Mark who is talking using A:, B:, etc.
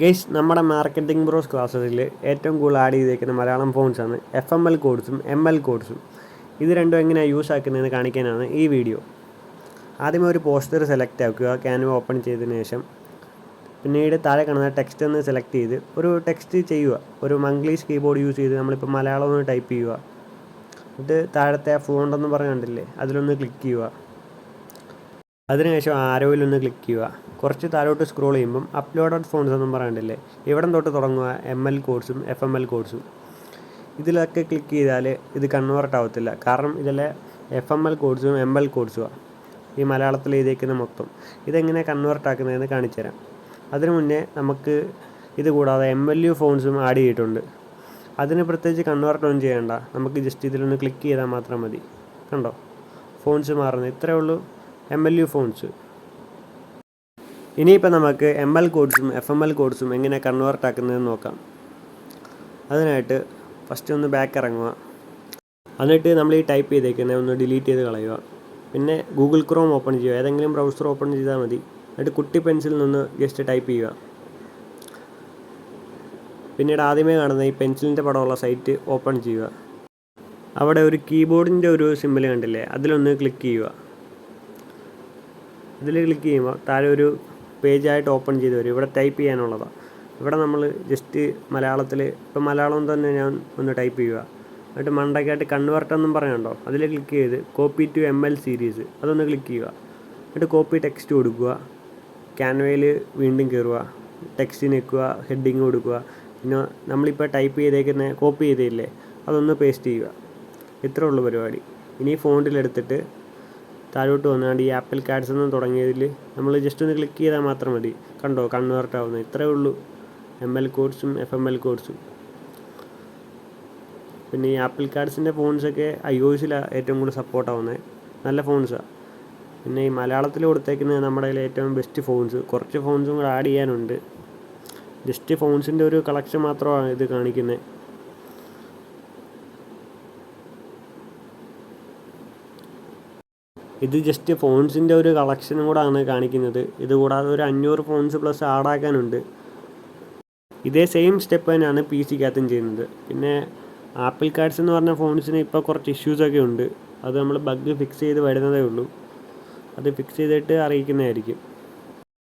A: Guys, നമ്മുടെ marketing bros ക്ലാസ്സിൽ ഏറ്റവും കൂടുതൽ ആഡ് ചെയ്തേക്കുന്ന മലയാളം ഫോൺസാണ് FML കോഡ്സും ML കോഡ്സും. ഇത് രണ്ടും എങ്ങനെയാണ് യൂസ് ആക്കുന്നതെന്ന് കാണിക്കാനാണ് ഈ വീഡിയോ. ആദ്യമേ ഒരു പോസ്റ്റർ സെലക്ട് ആക്കുക, ക്യാൻവ ഓപ്പൺ ചെയ്തതിന് ശേഷം. പിന്നീട് താഴെ കാണുന്ന ടെക്സ്റ്റ് ഒന്ന് സെലക്ട് ചെയ്ത് ഒരു ടെക്സ്റ്റ് ചെയ്യുക. ഒരു മംഗ്ലീഷ് കീബോർഡ് യൂസ് ചെയ്ത് നമ്മളിപ്പോൾ മലയാളം ഒന്ന് ടൈപ്പ് ചെയ്യുക. എന്നിട്ട് താഴത്തെ ഫോണ്ട് എന്ന് പറഞ്ഞിട്ടില്ലേ, അതിലൊന്ന് ക്ലിക്ക് ചെയ്യുക. അതിനുശേഷം ആരോയിലൊന്ന് ക്ലിക്ക് ചെയ്യുക. കുറച്ച് താഴോട്ട് സ്ക്രോൾ ചെയ്യുമ്പം അപ്ലോഡഡ് ഫോൺസ് എന്നും പറയണ്ടില്ലേ, ഇവിടം തൊട്ട് തുടങ്ങുക ML കോഡ്സും FML കോഡ്സും. ഇതിലൊക്കെ ക്ലിക്ക് ചെയ്താൽ ഇത് കൺവേർട്ട് ആവത്തില്ല, കാരണം ഇതിലെ FML കോഡ്സും ML കോഡ്സുമാണ് ഈ മലയാളത്തിൽ എഴുതിയേക്കുന്ന മൊത്തം. ഇതെങ്ങനെ കൺവേർട്ട് ആക്കുന്നതെന്ന് കാണിച്ചു തരാം. അതിനു മുന്നേ നമുക്ക് ഇത് കൂടാതെ MLU ഫോൺസും ആഡ് ചെയ്തിട്ടുണ്ട്. അതിന് പ്രത്യേകിച്ച് കൺവേർട്ട് ഒന്നും ചെയ്യേണ്ട, നമുക്ക് ജസ്റ്റ് ഇതിലൊന്ന് ക്ലിക്ക് ചെയ്താൽ മാത്രം മതി. കണ്ടോ, ഫോൺസ് മാറുന്നത് ഇത്രയേ ഉള്ളൂ. MLU phones. ഇനിയിപ്പോൾ നമുക്ക് ML കോഡ്സും FML കോഡ്സും എങ്ങനെ കൺവേർട്ട് ആക്കുന്നതെന്ന് നോക്കാം. അതിനായിട്ട് ഫസ്റ്റ് ഒന്ന് ബാക്ക് ഇറങ്ങുക. എന്നിട്ട് നമ്മൾ ഈ ടൈപ്പ് ചെയ്തേക്കുന്നത് ഒന്ന് ഡിലീറ്റ് ചെയ്ത് കളയുക. പിന്നെ ഗൂഗിൾ ക്രോം ഓപ്പൺ ചെയ്യുക, ഏതെങ്കിലും ബ്രൗസർ ഓപ്പൺ ചെയ്താൽ മതി. എന്നിട്ട് കുട്ടി പെൻസിൽ നിന്ന് ജസ്റ്റ് ടൈപ്പ് ചെയ്യുക. പിന്നീട് ആദ്യമേ കാണുന്ന ഈ പെൻസിലിൻ്റെ പടമുള്ള സൈറ്റ് ഓപ്പൺ ചെയ്യുക. അവിടെ ഒരു കീബോർഡിൻ്റെ ഒരു സിമ്പിൾ കണ്ടില്ലേ, അതിലൊന്ന് ക്ലിക്ക് ചെയ്യുക. ഇതിൽ ക്ലിക്ക് ചെയ്യുമ്പോൾ താഴെ ഒരു പേജായിട്ട് ഓപ്പൺ ചെയ്ത് വരും. ഇവിടെ ടൈപ്പ് ചെയ്യാനുള്ളതാണ്. ഇവിടെ നമ്മൾ ജസ്റ്റ് മലയാളത്തിൽ, ഇപ്പം മലയാളം തന്നെ ഞാൻ ഒന്ന് ടൈപ്പ് ചെയ്യുക. എന്നിട്ട് മണ്ടയ്ക്കായിട്ട് കൺവേർട്ട് എന്നും പറയാനുണ്ടോ, അതിൽ ക്ലിക്ക് ചെയ്ത് കോപ്പി ടു ML സീരീസ് അതൊന്ന് ക്ലിക്ക് ചെയ്യുക. എന്നിട്ട് കോപ്പി ടെക്സ്റ്റ് കൊടുക്കുക. ക്യാൻവയിൽ വീണ്ടും കയറുക, ടെക്സ്റ്റ് നിൽക്കുക, ഹെഡിങ് കൊടുക്കുക. പിന്നെ നമ്മളിപ്പോൾ ടൈപ്പ് ചെയ്തേക്കുന്ന കോപ്പി ചെയ്തില്ലേ, അതൊന്ന് പേസ്റ്റ് ചെയ്യുക. ഇത്രേ ഉള്ളൂ പരിപാടി. ഇനി ഫോണ്ടിലെടുത്തിട്ട് താഴോട്ട് വന്നാണ്ട് ഈ ആപ്പിൾ കാർഡ്സ് എന്ന് തുടങ്ങിയതിൽ നമ്മൾ ജസ്റ്റ് ഒന്ന് ക്ലിക്ക് ചെയ്താൽ മാത്രം മതി. കണ്ടോ, കൺവേർട്ട് ആവുന്നത് ഇത്രയേ ഉള്ളൂ. ML കോഡ്സും FML കോഡ്സും. പിന്നെ ഈ ആപ്പിൾ കാർഡ്സിൻ്റെ ഫോൺസൊക്കെ iOSലാണ് ഏറ്റവും കൂടുതൽ സപ്പോർട്ടാവുന്നത്. നല്ല ഫോൺസാണ്. പിന്നെ ഈ മലയാളത്തിൽ കൊടുത്തേക്കുന്നത് നമ്മുടെ കയ്യിൽ ഏറ്റവും ബെസ്റ്റ് ഫോൺസ്. കുറച്ച് ഫോൺസും കൂടെ ആഡ് ചെയ്യാനുണ്ട്. ജസ്റ്റ് ഫോൺസിൻ്റെ ഒരു കളക്ഷൻ മാത്രമാണ് ഇത് കാണിക്കുന്നത്. ഇത് ജസ്റ്റ് ഫോൺസിൻ്റെ ഒരു കളക്ഷനും കൂടാണ് കാണിക്കുന്നത്. ഇതുകൂടാതെ ഒരു 500 ഫോൺസ് പ്ലസ് ആഡാക്കാനുണ്ട്. ഇതേ സെയിം സ്റ്റെപ്പ് തന്നെയാണ് PC-ക്കകത്തും ചെയ്യുന്നത്. പിന്നെ ആപ്പിൾ കാർഡ്സ് എന്ന് പറഞ്ഞ ഫോൺസിന് ഇപ്പോൾ കുറച്ച് ഇഷ്യൂസൊക്കെ ഉണ്ട്. അത് നമ്മൾ ബഗ് ഫിക്സ് ചെയ്ത് വരുന്നതേ ഉള്ളൂ. അത് ഫിക്സ് ചെയ്തിട്ട് അറിയിക്കുന്നതായിരിക്കും.